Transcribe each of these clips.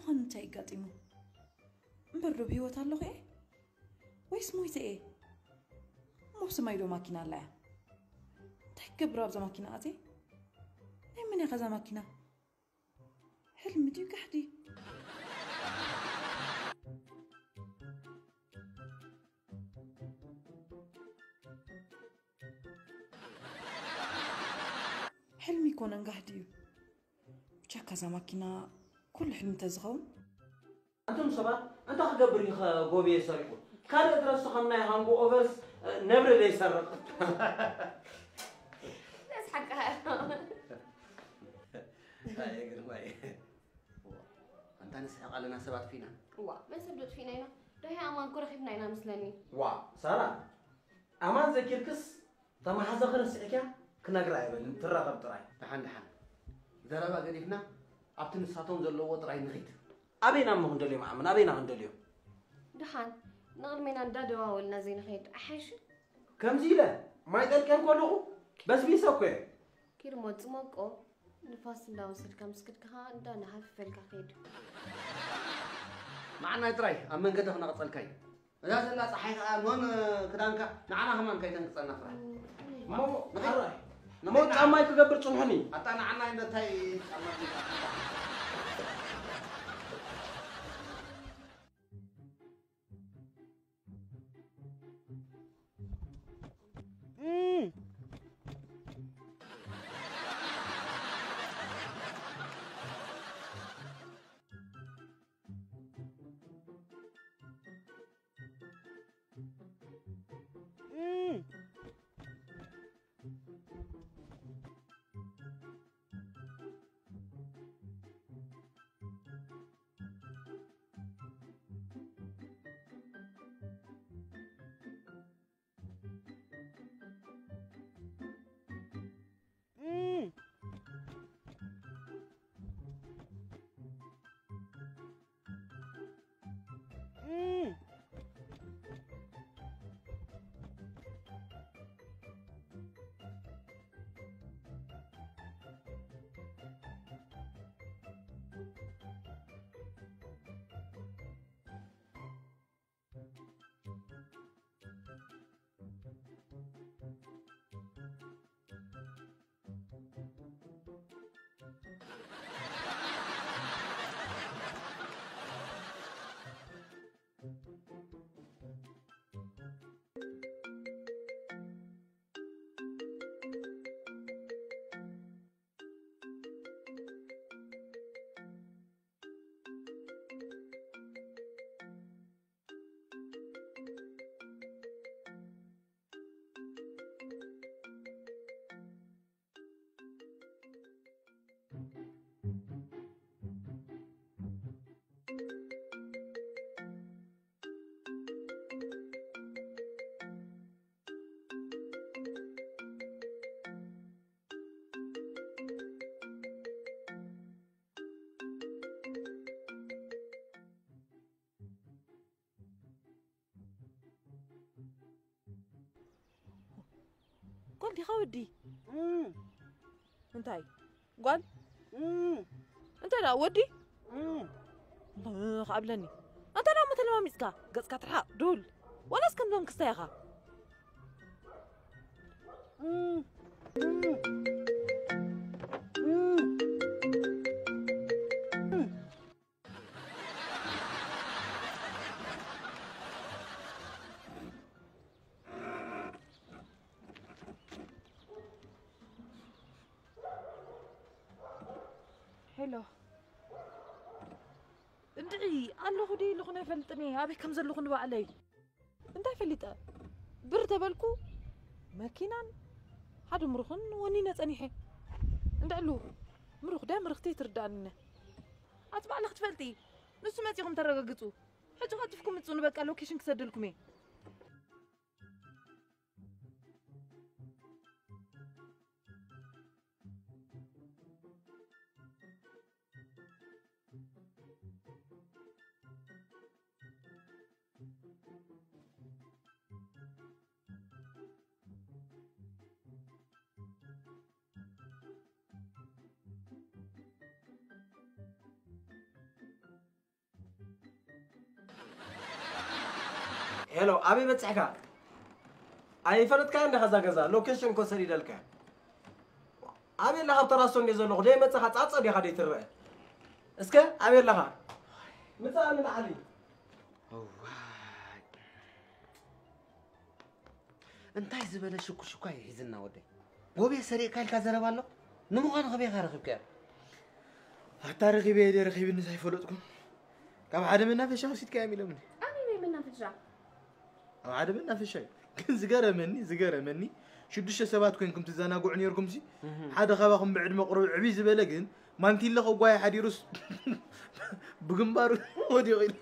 مخن تايقاتيمو برو بهيوت الله إيه ويس مويت إيه مو سمايدو ماكينة لا تحكي براب زا ماكينة أتي إيه من يغزا ماكينة حلم ديو كحدي حلمي يكون انقحديو بشاكا زا ماكينة كل حلم تزغون أنتم صبا أنت خبرني غوبي يسرقون كان يدرس خمنا هانغو أوفرز نبر لي يسرق بس حقها هاي قرماي أنت نسحق على ناسبات فينا وا بس بدوت فينا هنا ده هي أمان كورة خبنا هنا مثلني وا سارة أمان ذكركس طما حزا خرس إكيا كنا قرأي بل ترى طراي دحان ذربا قريفنا أبتن ساتون زلوا طراي نغيت أبينا ما هندليو معمن أبينا هندليو دحان نقل من عند دوا ولا زين خيط أحش كم زيلة ما يدل كم كله بس بيسوكي كير موت موكو نفاس لا وصل كم سكت كها دانا هفل كخيد معنا تراي أمن قد هنا قصل كاي إذا سلا صحيح نون كدانك معنا هم كاي تنقصنا فرح مو نحراي مو تعمى تقبر صنحني أتانا عنا عند تاي قال دي خودي انتي قال انت لا ودي الله قبلني انت لا مثل ما مسكا قصك ترحق دول ولا اسكن لهم كستايخه حلو ادعي الله خدي لخنا فلتني ابي كم زلو خنوا علي انت فليت برتبلكو ماكينان حد مرخن وني نصنيحه اندعلو مرخ دا مرختي ترداننا اتبع لك تفلتي نسو ماتيكم ترغغصو حجو خطفكم تصونو بقى لوكيشن كسدلكم هلو أبي بتحكى أي فرد كان ده خزا لوكيشن كوسري دلك أبي لها تراسون يزول غدي متى خطأت صدي خدي ترى اسكا أبي لها متى من علي እንታይ ዝበለ ሽኩሽኳ ይሕዝና ወደይ ጎቤ ሰሪዕ ካልካ ዘረባ ኣሎ ንምዃኑ ኸበይ ኻ ረኺብካ حتى رخيبي هدي رخيبي الناس يفلطكم كم عاد منا في الشاي وسيت كامل مني أنا مين منا في الجرع كم عاد منا في الشاي كن زقرة مني شدش سبات كنكم تزناقوا عنيركم سي حدا خباكم بعد ما قرب عبي زبلقن ما انتي لخو قواي حد يرس بجنبار ودي غير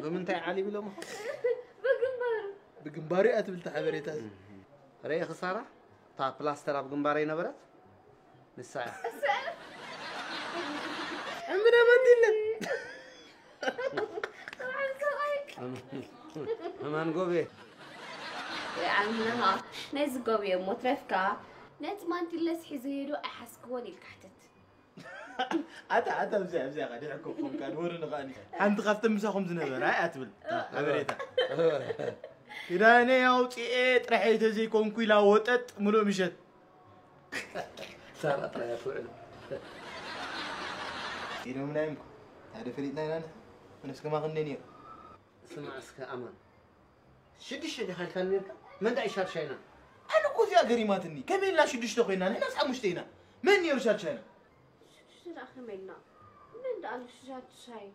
بمنتهي علي بلوم بجنباري أتبل تحبريتها رأي خسارة تا بلاستر أب جنباري نبرت للساعة عمنا ما دينا همان قوبي يا عمنا ناس قوي مترفكا ناس ما انت اللي سحيزيرو أحسكوني الكحتت أتا بزي غادي يحكوكم كان ورن غاني حنت خفت مساخم زنبر هاي أتبل حبريتها إذا أنا يوتيت راح يتزي كونكوي لا وطت ملو مشت صارت رأي فعل إنه من أيامكم هذا فريقنا أنا ونسك ما غنيني اسمع اسك أمان شدش اللي خلك نيرك من دعي شار شينا أنا كوزي أقريماتني كمين لا شدش تقينا نحن نسعى مشتينا من يرشاد شينا شو أخي منا من ده أنا شجعت شاي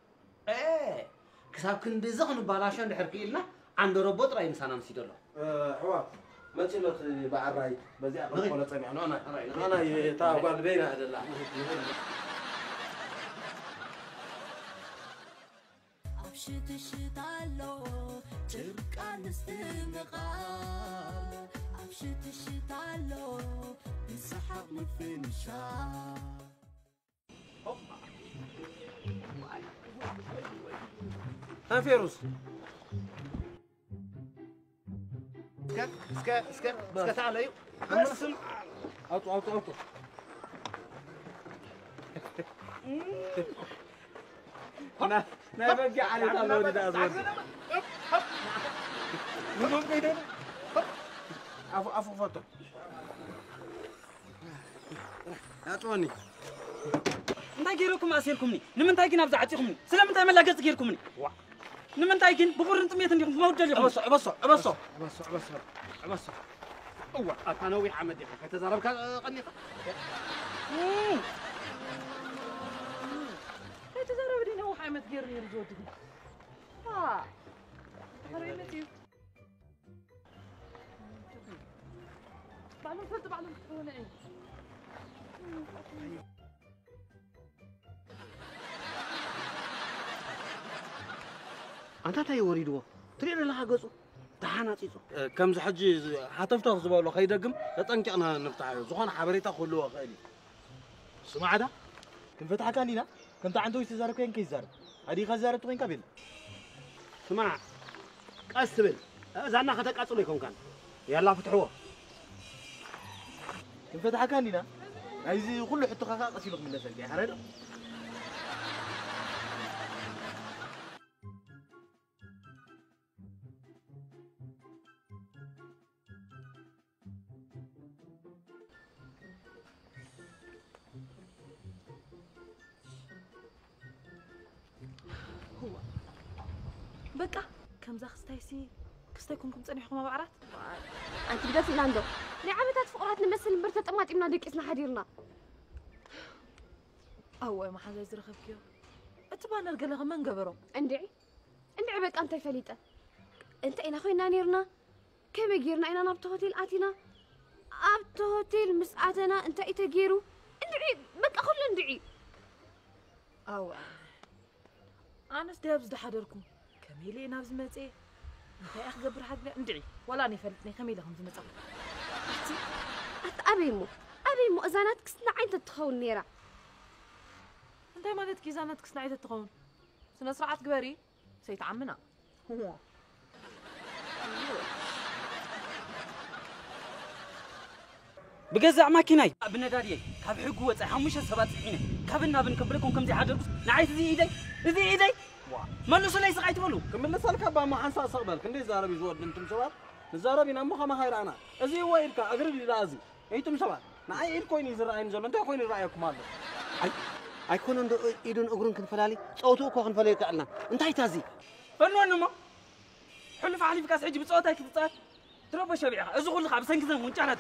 إيه كساب كن بزغن بالاشان دحركي لنا عند روبوت راي إنسان مسيد الله حوار ما تشلت بعد راي بزي أقول ولا تسمع أنا تاقول بين هذا الله أبشت الشتالو تركان استمقال أبشت الشتالو يسحب مفنشا ها فيروس اسكا تعال ايو أوتو أنا بقى على طاولة ده أزور نقوم كده عفو فوتو أعطوني እንታይ ገይረኩም ኣሲርኩምኒ ንምንታይ ግን ኣብዛ ዓፂኹምኒ ስለምንታይ መላገጽ ገይርኩምኒ ንምንታይ ግን ብቑርን ጥሜት እንዲኹም ክመውደል ኢኹም عبص هو أتنوي حمد يا أخي تزارب قني تزارب دي نو حامد غيرني رجوتي هرينتي بعلم فلت بعلم هنا ايه أنت تاي وريدو تريد لها قصو تحاناتيزو كم زحجي حتفتح زبالو خيدقم تطنقنا نفتحه زخون حبريتا كله خيلي سمع هذا كم فتحك أنينا كنت عنده يتزارب كين كيزارب هذه خزارب وين قبل سمع قسبل زعنا خدك أصله يكون كان يلا فتحوه كم فتحك أنينا عايز كله حطه خاص أسيبك من الناس الجاي حرينا بقى كم زخ ستايسي كستايكم تصنيحكم بعرات أنت بدأت لاندو لعبتات فقرات نمثل برتة طماط إمنا ديك إسنا حديرنا أوه ما حدا يزرخ فيو أتبان القلق من قبره اندعي بك أنت فليتة أنت إنا خوينا نيرنا كم جيرنا إنا نبت هوتيل آتينا أبت هوتيل مساعدنا أنت إتا جيرو اندعي بك أخل اندعي أوه أنا سدابز ده حضركم كميلي نابز متى أنت أخ قبر حد اندعي ولا نفلتني خميلة هم زمتى أبيمو أزانات كسنا عين تتخون نيرا انت مالت كيزانات كسنا عين تتخون سنة سرعة كباري سيتعمنا هو بجزع ماكيناي بنداري كاب حق وصي حمش سبات حين كابنا بنكبلكم كم زي حدرس نعيت زي ايدي ملوسو ليس قايت بلو كمل سالك با ما حنسا سقبل كندي زاربي زود انتم شباب زاربي نمو خما خيرانا ازي ويلك اغرب لازم ايتم شباب نعي ايد كوين يزراين زلو انت كوين رايكم مال ኣይኮነ እንዶ ኢዱን እግሩን ክንፈላሊ ጸውቱ እኮ ክንፈልዮ ከኣልና እንታይ ታዚ فنونما حلف علي بكاس حجي بصوتك تتصات تربى شبيعه ازغل لك بسنكزن ونጫናት